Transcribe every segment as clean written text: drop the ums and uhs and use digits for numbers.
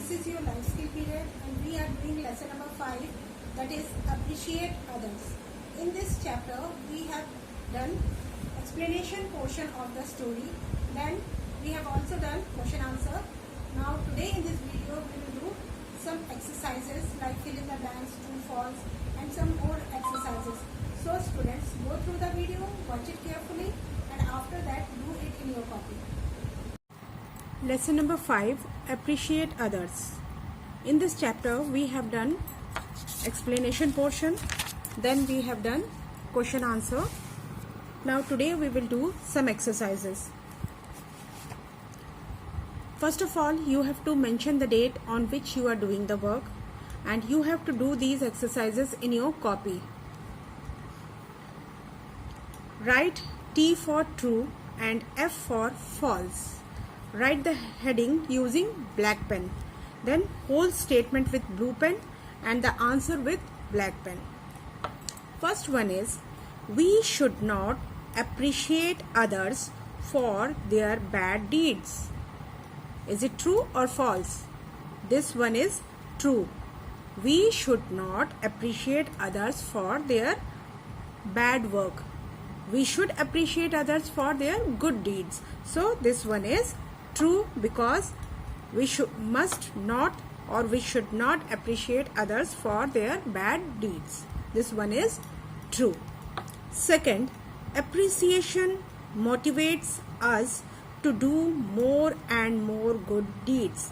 this is your life skill period and we are doing lesson number 5, that is appreciate others. In this chapter we have done explanation portion of the story, then we have also done question answer. Now today in this video we will do some exercises like fill in the blanks, true, false and some more exercises. So students, go through the video, watch it carefully and after that do it in your copy. Lesson number 5, appreciate others. In this chapter we have done explanation portion, then we have done question answer. Now today we will do some exercises. First of all, you have to mention the date on which you are doing the work and you have to do these exercises in your copy. Write T for true and F for false. Write the heading using black pen. Then whole statement with blue pen and the answer with black pen. First one is, we should not appreciate others for their bad deeds. Is it true or false? This one is true. We should not appreciate others for their bad work. We should appreciate others for their good deeds. So this one is true because we must not appreciate others for their bad deeds. This one is true. Second, appreciation motivates us to do more and more good deeds.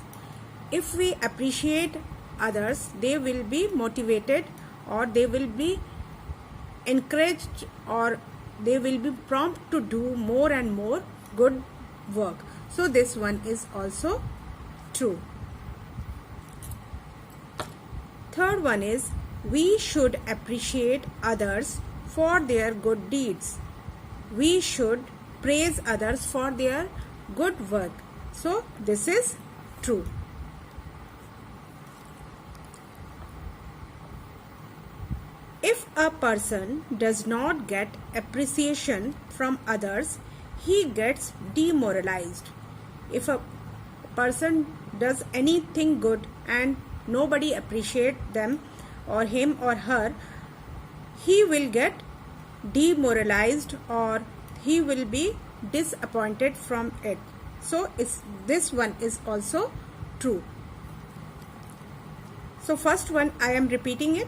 If we appreciate others, they will be motivated or they will be encouraged or they will be prompt to do more and more good work. So this one is also true. Third one is, we should appreciate others for their good deeds. We should praise others for their good work. So this is true. If a person does not get appreciation from others, he gets demoralized. If a person does anything good and nobody appreciates them or him or her, he will get demoralized or he will be disappointed from it. So this one is also true. So first one, I am repeating it.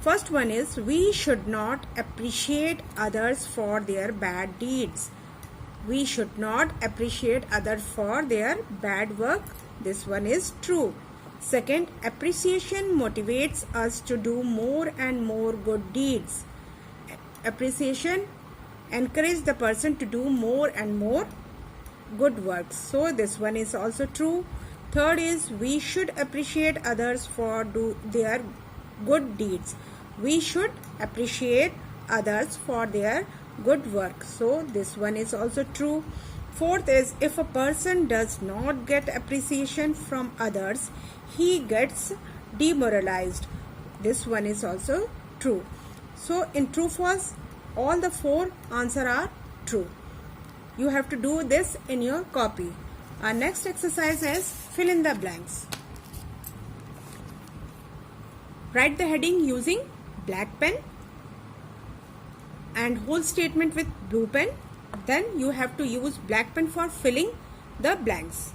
First one is, we should not appreciate others for their bad deeds. We should not appreciate others for their bad work. This one is true. Second, appreciation motivates us to do more and more good deeds. Appreciation encourages the person to do more and more good works. So this one is also true. Third is, we should appreciate others for their good deeds. We should appreciate others for their good work. So this one is also true. Fourth is, if a person does not get appreciation from others, he gets demoralized. This one is also true. So in true false, all the 4 answers are true. You have to do this in your copy. Our next exercise is fill in the blanks. Write the heading using black pen and whole statement with blue pen. Then you have to use black pen for filling the blanks.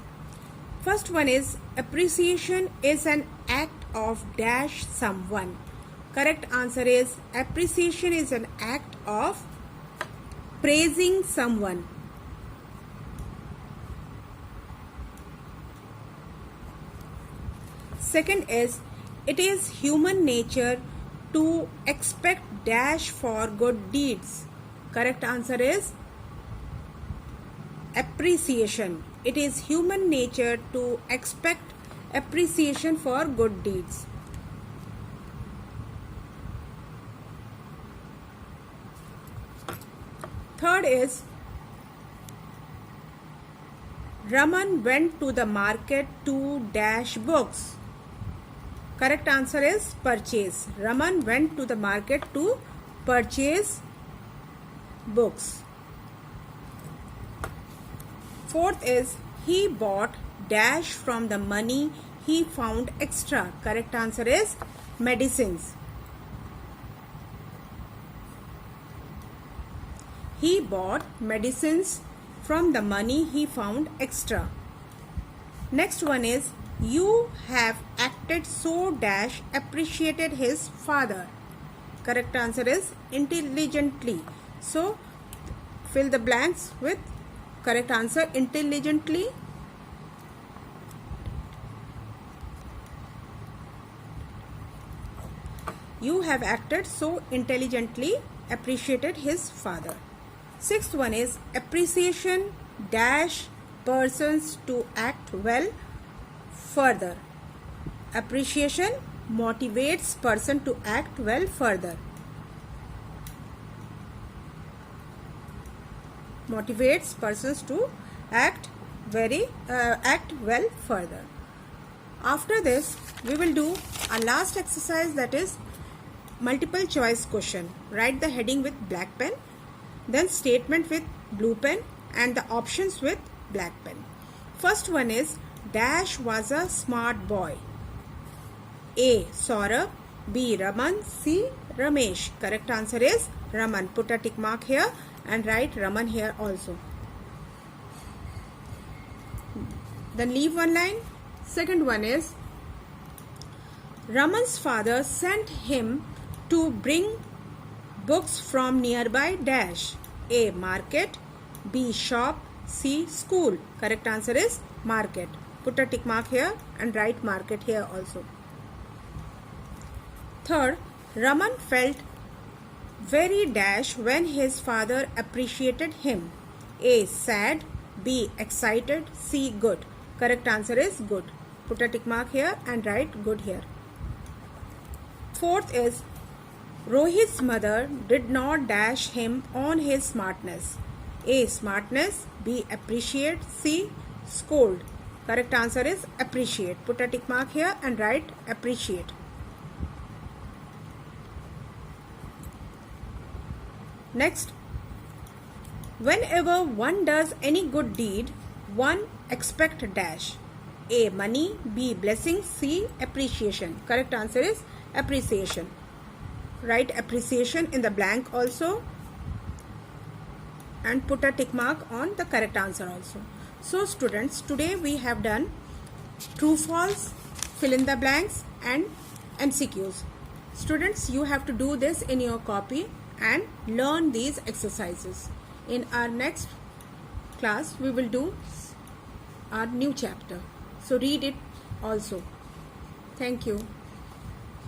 First one is, appreciation is an act of dash someone. Correct answer is, appreciation is an act of praising someone. Second is, it is human nature to expect dash for good deeds. Correct answer is appreciation. It is human nature to expect appreciation for good deeds. Third is, Raman went to the market to dash books. Correct answer is purchase. Raman went to the market to purchase books. Fourth is, he bought dash from the money he found extra? Correct answer is medicines. He bought medicines from the money he found extra. Next one is, you have acted so dash appreciated his father. Correct answer is intelligently. So fill the blanks with correct answer intelligently. You have acted so intelligently appreciated his father. Sixth one is, appreciation dash persons to act well further. Appreciation motivates person to act well further. Motivates persons to act well further. After this, we will do a last exercise, that is multiple choice question. Write the heading with black pen, then statement with blue pen, and the options with black pen. First one is, dash was a smart boy. A. Saurabh, B. Raman, C. Ramesh. Correct answer is Raman. Put a tick mark here and write Raman here also. Then leave one line. Second one is, Raman's father sent him to bring books from nearby dash. A. Market, B. Shop, C. School. Correct answer is market. Put a tick mark here and write market here also. Third, Raman felt very dash when his father appreciated him. A. Sad, B. Excited, C. Good. Correct answer is good. Put a tick mark here and write good here. Fourth is, Rohit's mother did not dash him on his smartness. A. Smartness, B. Appreciate, C. Scold. Correct answer is appreciate. Put a tick mark here and write appreciate. Next, whenever one does any good deed, one expect dash. A. Money, B. Blessing, C. Appreciation. Correct answer is appreciation. Write appreciation in the blank also and put a tick mark on the correct answer also. So students, today we have done true false, fill in the blanks and MCQs. Students, you have to do this in your copy and learn these exercises. In our next class, we will do our new chapter. So read it also. Thank you.